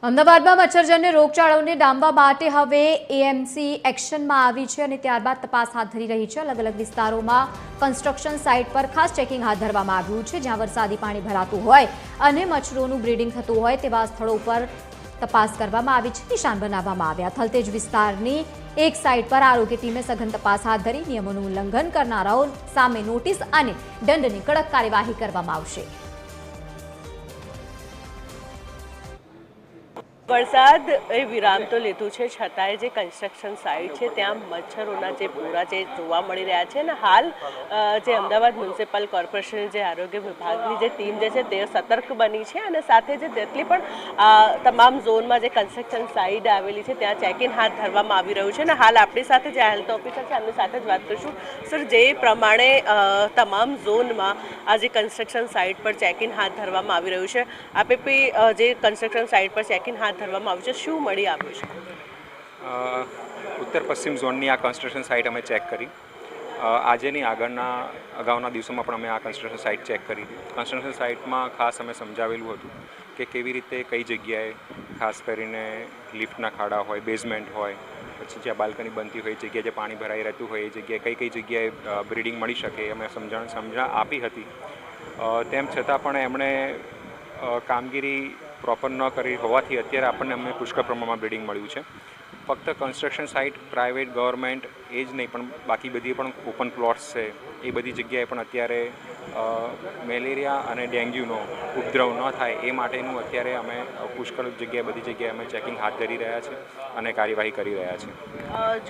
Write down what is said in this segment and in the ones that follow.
અમદાવાદમાં મચ્છરજન્ય રોગચાળાને ડામવા માટે હવે એએમસી એક્શનમાં આવી છે અને ત્યારબાદ તપાસ હાથ ધરી રહી છે। અલગ અલગ વિસ્તારોમાં કન્સ્ટ્રક્શન સાઇટ પર ખાસ ચેકિંગ હાથ ધરવામાં આવ્યું છે, જ્યાં વરસાદી પાણી ભરાતું હોય અને મચ્છરોનું બ્રીડિંગ થતું હોય તેવા સ્થળો પર તપાસ કરવામાં આવી છે, નિશાન બનાવવામાં આવ્યા। થલતેજ વિસ્તારની એક સાઇટ પર આરોગ્ય ટીમે સઘન તપાસ હાથ ધરી નિયમોનું ઉલ્લંઘન કરનારાઓ સામે નોટિસ અને દંડની કડક કાર્યવાહી કરવામાં આવશે। વરસાદ એ વિરામ તો લીધું છે, છતાંય જે કન્સ્ટ્રક્શન સાઇટ છે ત્યાં મચ્છરોના જે પૂરા જે જોવા મળી રહ્યા છે ને હાલ જે અમદાવાદ મ્યુનિસિપલ કોર્પોરેશન જે આરોગ્ય વિભાગની જે ટીમ જે છે તે સતર્ક બની છે અને સાથે જે જેટલી પણ તમામ ઝોનમાં જે કન્સ્ટ્રક્શન સાઇટ આવેલી છે ત્યાં ચેકિંગ હાથ ધરવામાં આવી રહ્યું છે અને હાલ આપણી સાથે જે હેલ્થ ઓફિસર છે એમની સાથે જ વાત કરીશું। સર, જે પ્રમાણે તમામ ઝોનમાં આ જે કન્સ્ટ્રક્શન સાઇટ પર ચેકિંગ હાથ ધરવામાં આવી રહ્યું છે, આપે બી જે કન્સ્ટ્રક્શન સાઇટ પર ચેકિંગ હાથ ધરવામાં આવ્યું છે, શું મળી આવ્યું છે? ઉત્તર પશ્ચિમ ઝોનની આ કન્સ્ટ્રક્શન સાઇટ અમે ચેક કરી। આજે નહીં, અગાઉના દિવસોમાં પણ અમે આ કન્સ્ટ્રક્શન સાઇટ ચેક કરી। કન્સ્ટ્રક્શન સાઇટમાં ખાસ અમે સમજાવેલું હતું કે કેવી રીતે કઈ જગ્યાએ ખાસ કરીને લિફ્ટના ખાડા હોય, બેઝમેન્ટ હોય, પછી જ્યાં બાલ્કની બનતી હોય, જગ્યાએ જે પાણી ભરાઈ રહેતું હોય એ જગ્યાએ કઈ જગ્યાએ બ્રીડિંગ મળી શકે અમે સમજણ આપી હતી। તેમ છતાં પણ એમણે કામગીરી પ્રોપર ન કરી હોવાથી અત્યારે આપણને અમને પુષ્કળ પ્રમાણમાં બ્રીડિંગ મળ્યું છે। ફક્ત કન્સ્ટ્રક્શન સાઇટ પ્રાઇવેટ ગવર્મેન્ટ એ જ નહીં, પણ બાકી બધી પણ ઓપન પ્લોટ્સ છે એ બધી જગ્યાએ પણ અત્યારે મેલેરિયા અને ડેન્ગ્યુનો ઉપદ્રવ ન થાય એ માટેનું અત્યારે અમે પુષ્કળ જગ્યાએ બધી જગ્યાએ અમે ચેકિંગ હાથ ધરી રહ્યા છીએ અને કાર્યવાહી કરી રહ્યા છીએ।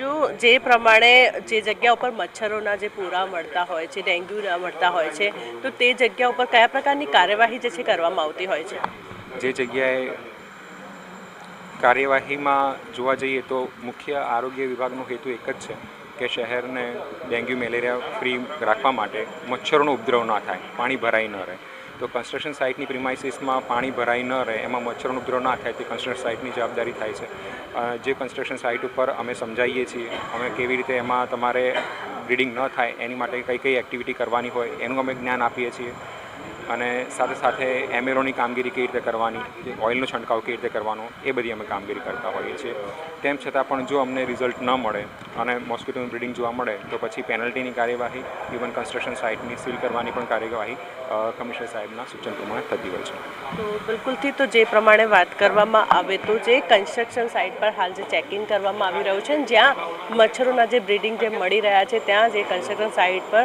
જો જે પ્રમાણે જે જગ્યા ઉપર મચ્છરોના જે પૂરા મળતા હોય છે, ડેન્ગ્યુના મળતા હોય છે, તો તે જગ્યા ઉપર કયા પ્રકારની કાર્યવાહી જે છે કરવામાં આવતી હોય છે? જે જગ્યાએ કાર્યવાહીમાં જોવા જઈએ તો મુખ્ય આરોગ્ય વિભાગનો હેતુ એક જ છે કે શહેરને ડેન્ગ્યુ મેલેરિયા ફ્રી રાખવા માટે મચ્છરોનો ઉપદ્રવ ન થાય, પાણી ભરાઈ ન રહે। તો કન્સ્ટ્રક્શન સાઇટની પ્રિમાઇસીસમાં પાણી ભરાઈ ન રહે, એમાં મચ્છરોનો ઉપદ્રવ ના થાય તે કન્સ્ટ્રક્શન સાઇટની જવાબદારી થાય છે। જે કન્સ્ટ્રક્શન સાઇટ ઉપર અમે સમજાવીએ છીએ અમે કેવી રીતે એમાં તમારે બ્રીડિંગ ન થાય એની માટે કઈ કઈ એક્ટિવિટી કરવાની હોય એનું અમે જ્ઞાન આપીએ છીએ અને સાથે સાથે એમએલઓની કામગીરી કેવી રીતે કરવાની, જે ઓઇલનો છંટકાવ કેવી રીતે કરવાનો એ બધી અમે કામગીરી કરતા હોઈએ છીએ। તેમ છતાં પણ જો અમને રિઝલ્ટ ન મળે અને મોસ્કિટોનું બ્રીડિંગ જોવા મળે તો પછી પેનલ્ટીની કાર્યવાહી, ઇવન કન્સ્ટ્રક્શન સાઇટની સીલ કરવાની પણ કાર્યવાહી કમિશનર સાહેબના સૂચન પ્રમાણે થતી હોય છે। તો બિલકુલથી તો જે પ્રમાણે વાત કરવામાં આવે તો જે કન્સ્ટ્રક્શન સાઇટ પર હાલ જે ચેકિંગ કરવામાં આવી રહ્યું છે, જ્યાં મચ્છરોના જે બ્રીડિંગ જે મળી રહ્યા છે ત્યાં જે કન્સ્ટ્રક્શન સાઇટ પર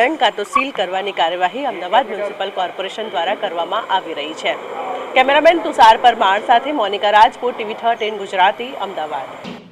દંડ કાં તો સીલ કરવાની કાર્યવાહી અમદાવાદ મ્યુનિસિપલ કોર્પોરેશન દ્વારા કરવામાં આવી રહી છે। કેમેરામેન તુષાર પરમાર સાથે મોનિકા રાજપૂત, TV13 ગુજરાતી, અમદાવાદ।